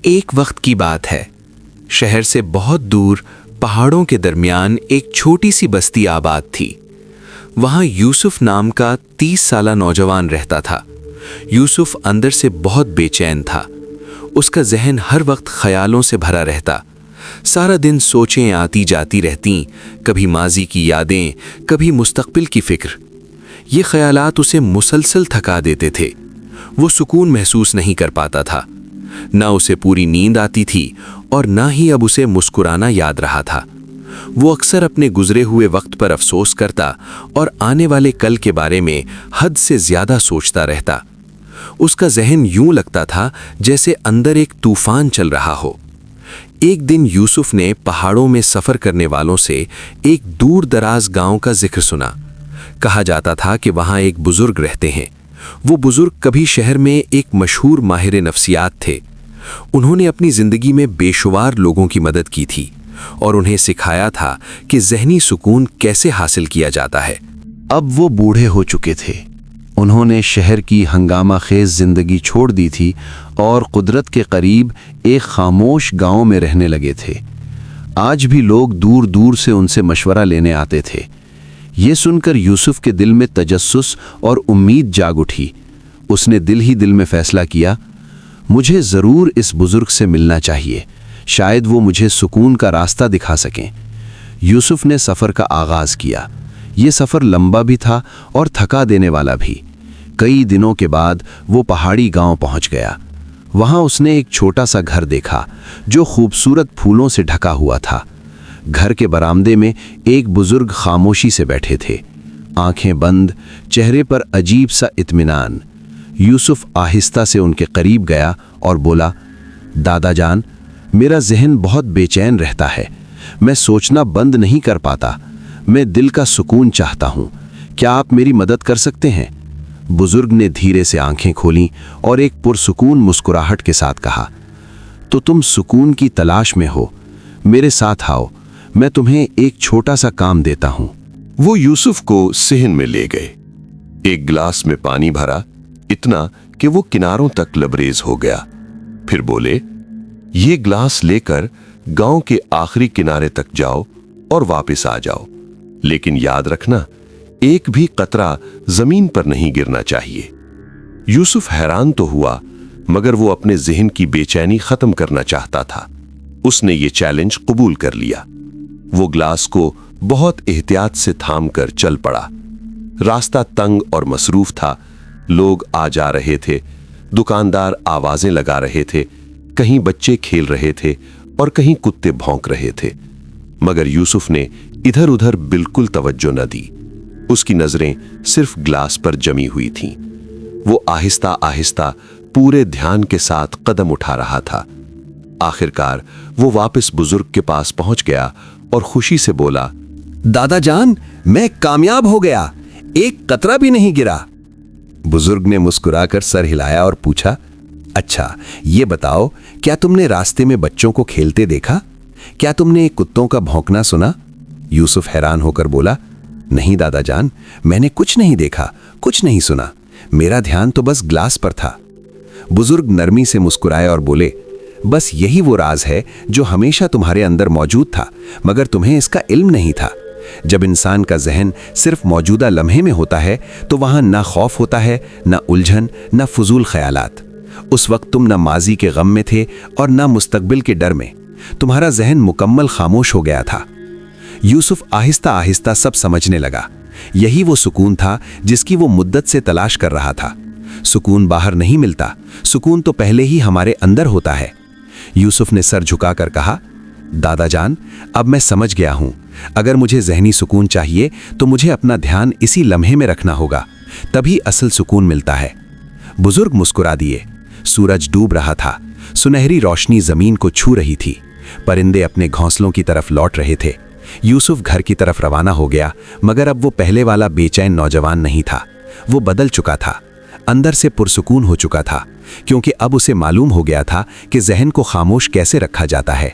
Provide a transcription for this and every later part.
ایک وقت کی بات ہے، شہر سے بہت دور پہاڑوں کے درمیان ایک چھوٹی سی بستی آباد تھی۔ وہاں یوسف نام کا 30 سالہ نوجوان رہتا تھا۔ یوسف اندر سے بہت بے چین تھا۔ اس کا ذہن ہر وقت خیالوں سے بھرا رہتا۔ سارا دن سوچیں آتی جاتی رہتیں، کبھی ماضی کی یادیں، کبھی مستقبل کی فکر۔ یہ خیالات اسے مسلسل تھکا دیتے تھے۔ وہ سکون محسوس نہیں کر پاتا تھا۔ نہ اسے پوری نیند آتی تھی اور نہ ہی اب اسے مسکرانا یاد رہا تھا۔ وہ اکثر اپنے گزرے ہوئے وقت پر افسوس کرتا اور آنے والے کل کے بارے میں حد سے زیادہ سوچتا رہتا۔ اس کا ذہن یوں لگتا تھا جیسے اندر ایک طوفان چل رہا ہو۔ ایک دن یوسف نے پہاڑوں میں سفر کرنے والوں سے ایک دور دراز گاؤں کا ذکر سنا۔ کہا جاتا تھا کہ وہاں ایک بزرگ رہتے ہیں۔ وہ بزرگ کبھی شہر میں ایک مشہور ماہر نفسیات تھے۔ انہوں نے اپنی زندگی میں بے شمار لوگوں کی مدد کی تھی اور انہیں سکھایا تھا کہ ذہنی سکون کیسے حاصل کیا جاتا ہے۔ اب وہ بوڑھے ہو چکے تھے۔ انہوں نے شہر کی ہنگامہ خیز زندگی چھوڑ دی تھی اور قدرت کے قریب ایک خاموش گاؤں میں رہنے لگے تھے۔ آج بھی لوگ دور دور سے ان سے مشورہ لینے آتے تھے۔ یہ سن کر یوسف کے دل میں تجسس اور امید جاگ اٹھی۔ اس نے دل ہی دل میں فیصلہ کیا، مجھے ضرور اس بزرگ سے ملنا چاہیے، شاید وہ مجھے سکون کا راستہ دکھا سکیں۔ یوسف نے سفر کا آغاز کیا۔ یہ سفر لمبا بھی تھا اور تھکا دینے والا بھی۔ کئی دنوں کے بعد وہ پہاڑی گاؤں پہنچ گیا۔ وہاں اس نے ایک چھوٹا سا گھر دیکھا جو خوبصورت پھولوں سے ڈھکا ہوا تھا۔ گھر کے برآمدے میں ایک بزرگ خاموشی سے بیٹھے تھے، آنکھیں بند، چہرے پر عجیب سا اطمینان۔ یوسف آہستہ سے ان کے قریب گیا اور بولا، دادا جان، میرا ذہن بہت بے چین رہتا ہے۔ میں سوچنا بند نہیں کر پاتا۔ میں دل کا سکون چاہتا ہوں۔ کیا آپ میری مدد کر سکتے ہیں؟ بزرگ نے دھیرے سے آنکھیں کھولیں اور ایک پرسکون مسکراہٹ کے ساتھ کہا، تو تم سکون کی تلاش میں ہو؟ میرے ساتھ آؤ، میں تمہیں ایک چھوٹا سا کام دیتا ہوں۔ وہ یوسف کو صحن میں لے گئے۔ ایک گلاس میں پانی بھرا، اتنا کہ وہ کناروں تک لبریز ہو گیا۔ پھر بولے، یہ گلاس لے کر گاؤں کے آخری کنارے تک جاؤ اور واپس آ جاؤ، لیکن یاد رکھنا ایک بھی قطرہ زمین پر نہیں گرنا چاہیے۔ یوسف حیران تو ہوا، مگر وہ اپنے ذہن کی بے چینی ختم کرنا چاہتا تھا۔ اس نے یہ چیلنج قبول کر لیا۔ وہ گلاس کو بہت احتیاط سے تھام کر چل پڑا۔ راستہ تنگ اور مصروف تھا۔ لوگ آ جا رہے تھے، دکاندار آوازیں لگا رہے تھے، کہیں بچے کھیل رہے تھے اور کہیں کتے بھونک رہے تھے، مگر یوسف نے ادھر ادھر بالکل توجہ نہ دی۔ اس کی نظریں صرف گلاس پر جمی ہوئی تھیں۔ وہ آہستہ آہستہ پورے دھیان کے ساتھ قدم اٹھا رہا تھا۔ آخرکار وہ واپس بزرگ کے پاس پہنچ گیا اور خوشی سے بولا، دادا جان، میں کامیاب ہو گیا، ایک قطرہ بھی نہیں گرا۔ بزرگ نے مسکرا کر سر ہلایا اور پوچھا، اچھا یہ بتاؤ، کیا تم نے راستے میں بچوں کو کھیلتے دیکھا؟ کیا تم نے کتوں کا بھونکنا سنا؟ یوسف حیران ہو کر بولا، نہیں دادا جان، میں نے کچھ نہیں دیکھا، کچھ نہیں سنا، میرا دھیان تو بس گلاس پر تھا۔ بزرگ نرمی سے مسکرائے اور بولے، بس یہی وہ راز ہے جو ہمیشہ تمہارے اندر موجود تھا، مگر تمہیں اس کا علم نہیں تھا۔ جب انسان کا ذہن صرف موجودہ لمحے میں ہوتا ہے تو وہاں نہ خوف ہوتا ہے، نہ الجھن، نہ فضول خیالات۔ اس وقت تم نہ ماضی کے غم میں تھے اور نہ مستقبل کے ڈر میں۔ تمہارا ذہن مکمل خاموش ہو گیا تھا۔ یوسف آہستہ آہستہ سب سمجھنے لگا۔ یہی وہ سکون تھا جس کی وہ مدت سے تلاش کر رہا تھا۔ سکون باہر نہیں ملتا، سکون تو پہلے ہی ہمارے اندر ہوتا ہے۔ یوسف نے سر جھکا کر کہا، دادا جان، اب میں سمجھ گیا ہوں۔ اگر مجھے ذہنی سکون چاہیے تو مجھے اپنا دھیان اسی لمحے میں رکھنا ہوگا، تبھی اصل سکون ملتا ہے۔ بزرگ مسکرا دیے۔ سورج ڈوب رہا تھا، سنہری روشنی زمین کو چھو رہی تھی، پرندے اپنے گھونسلوں کی طرف لوٹ رہے تھے۔ یوسف گھر کی طرف روانہ ہو گیا، مگر اب وہ پہلے والا بے چین نوجوان نہیں تھا۔ وہ بدل چکا تھا، اندر سے پرسکون ہو چکا تھا، کیونکہ اب اسے معلوم ہو گیا تھا کہ ذہن کو خاموش کیسے رکھا جاتا ہے۔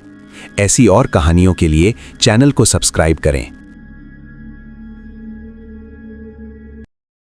ایسی اور کہانیوں کے لیے چینل کو سبسکرائب کریں۔